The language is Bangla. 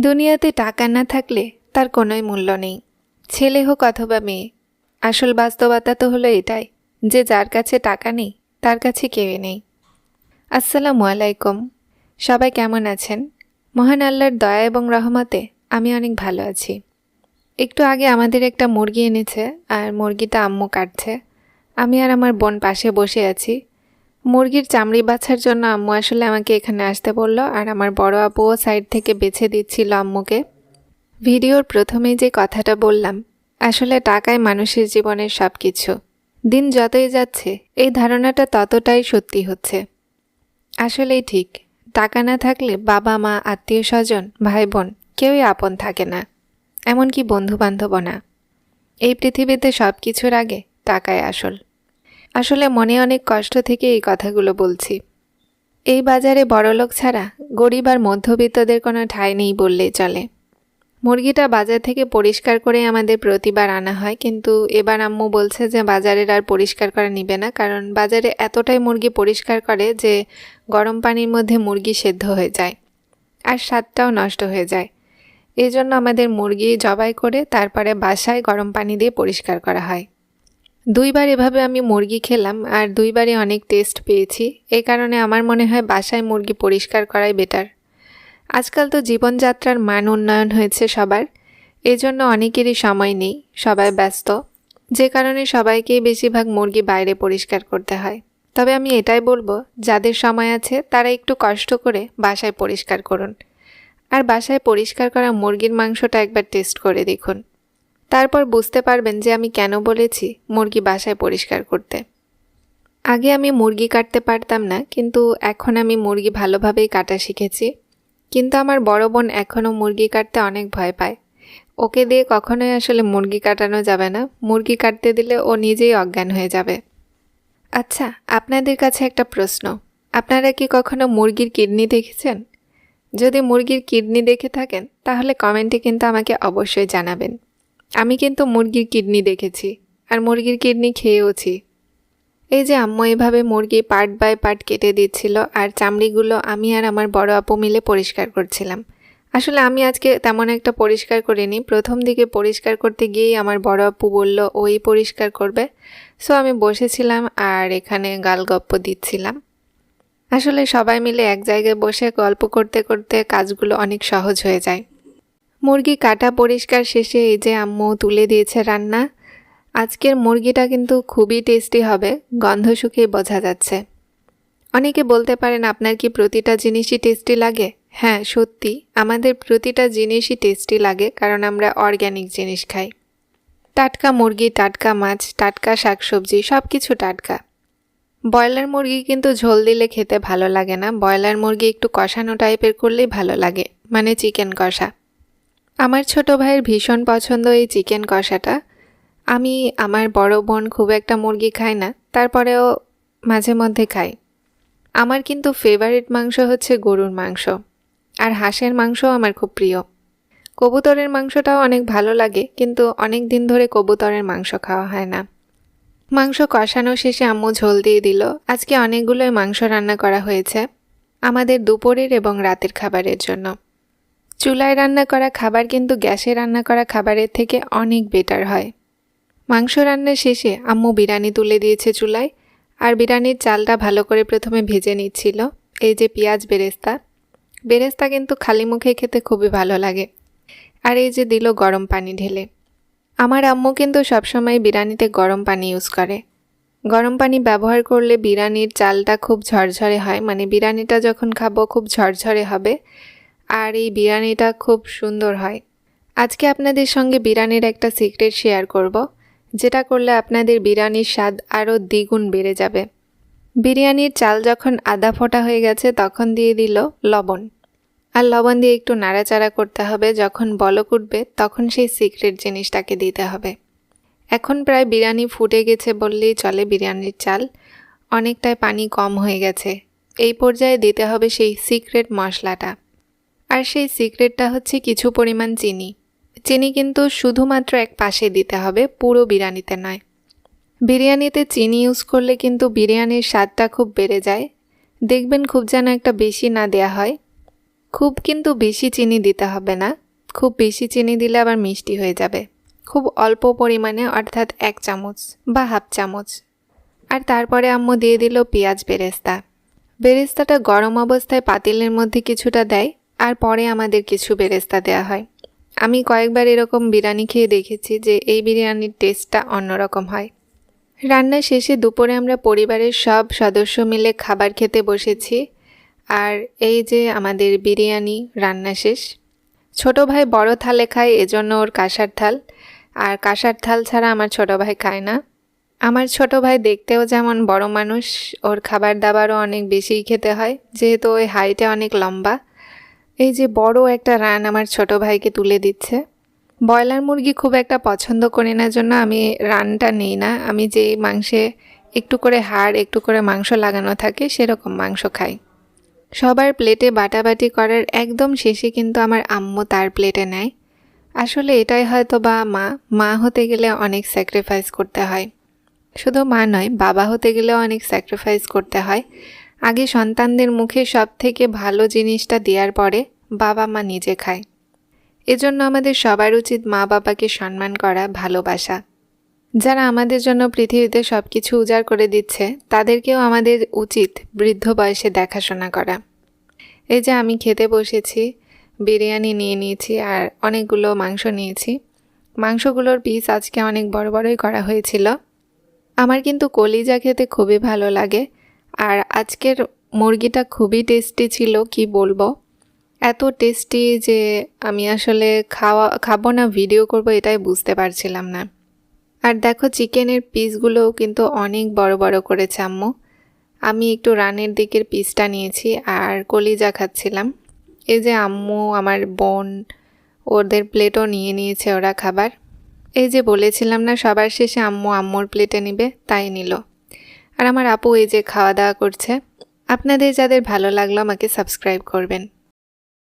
দুনিয়াতে টাকা না থাকলে তার কোনোই মূল্য নেই। ছেলে হোক অথবা মেয়ে, আসল বাস্তবতা তো হলো এটাই যে যার কাছে টাকা নেই তার কাছে কেউই নেই। আসসালামু আলাইকুম। সবাই কেমন আছেন? মহান আল্লাহর দয়া এবং রহমতে আমি অনেক ভালো আছি। একটু আগে আমাদের একটা মুরগি এনেছে আর মুরগিটা আম্মু কাটছে। আমি আর আমার বোন পাশে বসে আছি। মুরগির চামড়ি বাছার জন্য আম্মু আসলে আমাকে এখানে আসতে বলল, আর আমার বড় আপুও সাইড থেকে বেছে দিচ্ছিল আম্মুকে। ভিডিওর প্রথমেই যে কথাটা বললাম, আসলে টাকায় মানুষের জীবনের সব কিছু। দিন যতই যাচ্ছে এই ধারণাটা ততটাই সত্যি হচ্ছে। আসলেই ঠিক, টাকা না থাকলে বাবা মা, আত্মীয় স্বজন, ভাই বোন কেউই আপন থাকে না, এমনকি বন্ধু বান্ধবও না। এই পৃথিবীতে সব কিছুর আগে টাকাই আসল। আসলে মনে অনেক কষ্ট থেকে এই কথাগুলো বলছি। এই বাজারে বড়লোক ছাড়া গরিব আর মধ্যবিত্তদের কোনো ঠাঁই নেই বললেই চলে। মুরগিটা বাজার থেকে পরিষ্কার করে আমাদের প্রতিবার আনা হয়, কিন্তু এবার আম্মু বলছে যে বাজারের আর পরিষ্কার করা নিবে না, কারণ বাজারে এতটাই মুরগি পরিষ্কার করে যে গরম পানির মধ্যে মুরগি সেদ্ধ হয়ে যায় আর স্বাদটাও নষ্ট হয়ে যায়। এই জন্য আমাদের মুরগি জবাই করে তারপরে বাসায় গরম পানি দিয়ে পরিষ্কার করা হয়। 2 বার এভাবে আমি মুরগি খেলাম আর 2 বারই অনেক টেস্ট পেয়েছি। এই কারণে আমার মনে হয় বাসায় মুরগি পরিষ্কার করাই বেটার। আজকাল তো জীবনযাত্রার মান উন্নয়ন হয়েছে সবার, এজন্য অনেকেরই সময় নেই, সবাই ব্যস্ত, যে কারণে সবাইকেই বেশিরভাগ মুরগি বাইরে পরিষ্কার করতে হয়। তবে আমি এটাই বলবো, যাদের সময় আছে তারা একটু কষ্ট করে বাসায় পরিষ্কার করুন, আর বাসায় পরিষ্কার করা মুরগির মাংসটা একবার টেস্ট করে দেখুন। তারপর বুঝতে পারবেন যে আমি কেন বলেছি মুরগি বাসায় পরিষ্কার করতে। আগে আমি মুরগি কাটতে পারতাম না, কিন্তু এখন আমি মুরগি ভালোভাবেই কাটা শিখেছি। কিন্তু আমার বড় বোন এখনও মুরগি কাটতে অনেক ভয় পায়। ওকে দিয়ে কখনোই আসলে মুরগি কাটানো যাবে না, মুরগি কাটতে দিলে ও নিজেই অজ্ঞান হয়ে যাবে। আচ্ছা, আপনাদের কাছে একটা প্রশ্ন, আপনারা কি কখনো মুরগির কিডনি দেখেছেন? যদি মুরগির কিডনি দেখে থাকেন তাহলে কমেন্টে কিন্তু আমাকে অবশ্যই জানাবেন। আমি কিন্তু মুরগির কিডনি দেখেছি আর মুরগির কিডনি খেয়েওছি। এই যে আম্মু এভাবে মুরগি পার্ট বাই পার্ট কেটে দিচ্ছিল আর চামড়িগুলো আমি আর আমার বড় আপু মিলে পরিষ্কার করছিলাম। আসলে আমি আজকে তেমন একটা পরিষ্কার করিনি, প্রথম দিকে পরিষ্কার করতে গিয়েই আমার বড় আপু বলল ওই পরিষ্কার করবে। সো আমি বসেছিলাম আর এখানে গালগপ্প দিচ্ছিলাম। আসলে সবাই মিলে এক জায়গায় বসে গল্প করতে করতে কাজগুলো অনেক সহজ হয়ে যায়। মুরগি কাটা পরিষ্কার শেষে এই যে আম্মু তুলে দিয়েছে রান্না। আজকের মুরগিটা কিন্তু খুবই টেস্টি হবে, গন্ধ শুকেই বোঝা যাচ্ছে। অনেকে বলতে পারেন আপনার কি প্রতিটা জিনিসই টেস্টি লাগে? হ্যাঁ, সত্যি আমাদের প্রতিটা জিনিসই টেস্টি লাগে, কারণ আমরা অর্গ্যানিক জিনিস খাই। টাটকা মুরগি, টাটকা মাছ, টাটকা শাকসবজি, সব কিছু টাটকা। ব্রয়লার মুরগি কিন্তু ঝোল দিলে খেতে ভালো লাগে না, ব্রয়লার মুরগি একটু কষানো টাইপের করলেই ভালো লাগে, মানে চিকেন কষা। আমার ছোট ভাইয়ের ভীষণ পছন্দ এই চিকেন কষাটা। আমি আমার বড় বোন খুব একটা মুরগি খায় না, তারপরেও মাঝে মধ্যে খাই। আমার কিন্তু ফেভারিট মাংস হচ্ছে গরুর মাংস, আর হাঁসের মাংসও আমার খুব প্রিয়। কবুতরের মাংসটাও অনেক ভালো লাগে, কিন্তু অনেক দিন ধরে কবুতরের মাংস খাওয়া হয় না। মাংস কষানো শেষে আম্মু ঝোল দিয়ে দিল। আজকে অনেকগুলোই মাংস রান্না করা হয়েছে আমাদের দুপুরের এবং রাতের খাবারের জন্য। চুলায় রান্না করা খাবার কিন্তু গ্যাসে রান্না করা খাবারের থেকে অনেক বেটার হয়। মাংস রান্নার শেষে আম্মু বিরিয়ানি তুলে দিয়েছে চুলায়, আর বিরিয়ানির চালটা ভালো করে প্রথমে ভেজে নিচ্ছিল। এই যে পেঁয়াজ বেরেস্তা, বেরেস্তা কিন্তু খালি মুখে খেতে খুবই ভালো লাগে। আর এই যে দিল গরম পানি ঢেলে। আমার আম্মু কিন্তু সবসময় বিরিয়ানিতে গরম পানি ইউজ করে। গরম পানি ব্যবহার করলে বিরিয়ানির চালটা খুব ঝরঝরে হয়, মানে বিরিয়ানিটা যখন খাবো খুব ঝরঝরে হবে, আর এই বিরিয়ানিটা খুব সুন্দর হয়। আজকে আপনাদের সঙ্গে বিরিয়ানির একটা সিক্রেট শেয়ার করব, যেটা করলে আপনাদের বিরিয়ানির স্বাদ আরও দ্বিগুণ বেড়ে যাবে। বিরিয়ানির চাল যখন আধা ফোটা হয়ে গেছে তখন দিয়ে দিল লবণ, আর লবণ দিয়ে একটু নাড়াচাড়া করতে হবে। যখন বলক উঠবে তখন সেই সিক্রেট জিনিসটাকে দিতে হবে। এখন প্রায় বিরিয়ানি ফুটে গেছে বললেই চলে। বিরিয়ানির চাল অনেকটাই পানি কম হয়ে গেছে। এই পর্যায়ে দিতে হবে সেই সিক্রেট মশলাটা, আর সেই সিক্রেটটা হচ্ছে কিছু পরিমাণ চিনি। চিনি কিন্তু শুধুমাত্র এক পাশে দিতে হবে, পুরো বিরিয়ানিতে নয়। বিরিয়ানিতে চিনি ইউজ করলে কিন্তু বিরিয়ানির স্বাদটা খুব বেড়ে যায়। দেখবেন খুব যেন একটা বেশি না দেয়া হয়। খুব কিন্তু বেশি চিনি দিতে হবে না, খুব বেশি চিনি দিলে আবার মিষ্টি হয়ে যাবে। খুব অল্প পরিমাণে, অর্থাৎ 1 চামচ বা হাফ চামচ। আর তারপরে আম্মু দিয়ে দিল পেঁয়াজ বেরেস্তা। বেরেস্তাটা গরম অবস্থায় পাতিলের মধ্যে কিছুটা দেয়, আর পরে আমাদের কিছু বেরেস্তা দেওয়া হয়। আমি কয়েকবার এরকম বিরিয়ানি খেয়ে দেখেছি যে এই বিরিয়ানির টেস্টটা অন্যরকম হয়। রান্না শেষে দুপুরে আমরা পরিবারের সব সদস্য মিলে খাবার খেতে বসেছি। আর এই যে আমাদের বিরিয়ানি রান্না শেষ। ছোট ভাই বড় থালে খায়, এজন্য ওর কাঁসার থাল, আর কাঁসার থাল ছাড়া আমার ছোট ভাই খায় না। আমার ছোট ভাই দেখতেও যেমন বড় মানুষ, ওর খাবার দাবারও অনেক বেশিই খেতে হয়, যেহেতু ওই হাইটে অনেক লম্বা। এই যে বড় একটা রান আমার ছোট ভাইকে তুলে দিচ্ছে। ব্রয়লার মুরগি খুব একটা পছন্দ করি না জন্য আমি রানটা নিই না। আমি যে মাংসে একটু করে হাড়, একটু করে মাংস লাগানো থাকে সেরকম মাংস খাই। সবার প্লেটে বাটাবাটি করার একদম শেষে কিন্তু আমার আম্মু তার প্লেটে নেয়। আসলে এটাই হয়তো বা মা হতে গেলে অনেক স্যাক্রিফাইস করতে হয়। শুধু মা নয়, বাবা হতে গেলেও অনেক স্যাক্রিফাইস করতে হয়। আগে সন্তানদের মুখে সব থেকে ভালো জিনিসটা দেওয়ার পরে বাবা মা নিজে খায়। এজন্য আমাদের সবার উচিত মা বাবাকে সম্মান করা, ভালোবাসা। যারা আমাদের জন্য পৃথিবীতে সব কিছু উজাড় করে দিচ্ছে, তাদেরকেও আমাদের উচিত বৃদ্ধ বয়সে দেখাশোনা করা। এই যে আমি খেতে বসেছি, বিরিয়ানি নিয়ে নিয়েছি আর অনেকগুলো মাংস নিয়েছি। মাংসগুলোর পিস আজকে অনেক বড় বড়ই করা হয়েছিল। আমার কিন্তু কলিজা খেতে খুবই ভালো লাগে, আর আজকের মুরগিটা খুবই টেস্টি ছিল, কি বলবো। এত টেস্টি যে আমি আসলে খাবো না ভিডিও করব এটাই বুঝতে পারছিলাম না। আর দেখো চিকেনের পিসগুলোও কিন্তু অনেক বড় বড় করেছে আম্মু। আমি একটু রানের দিকের পিসটা নিয়েছি আর কলিজা খাচ্ছিলাম। এই যে আম্মু, আমার বোন, ওদের প্লেটও নিয়ে নিয়েছে ওরা খাবার। এই যে বলেছিলাম না সবার শেষে আম্মু আম্মুর প্লেটে নিবে, তাই নিল। আর আমার আপু এই যে খাওয়া দাওয়া করছে। আপনাদের যাদের ভালো লাগলো আমাকে সাবস্ক্রাইব করবেন।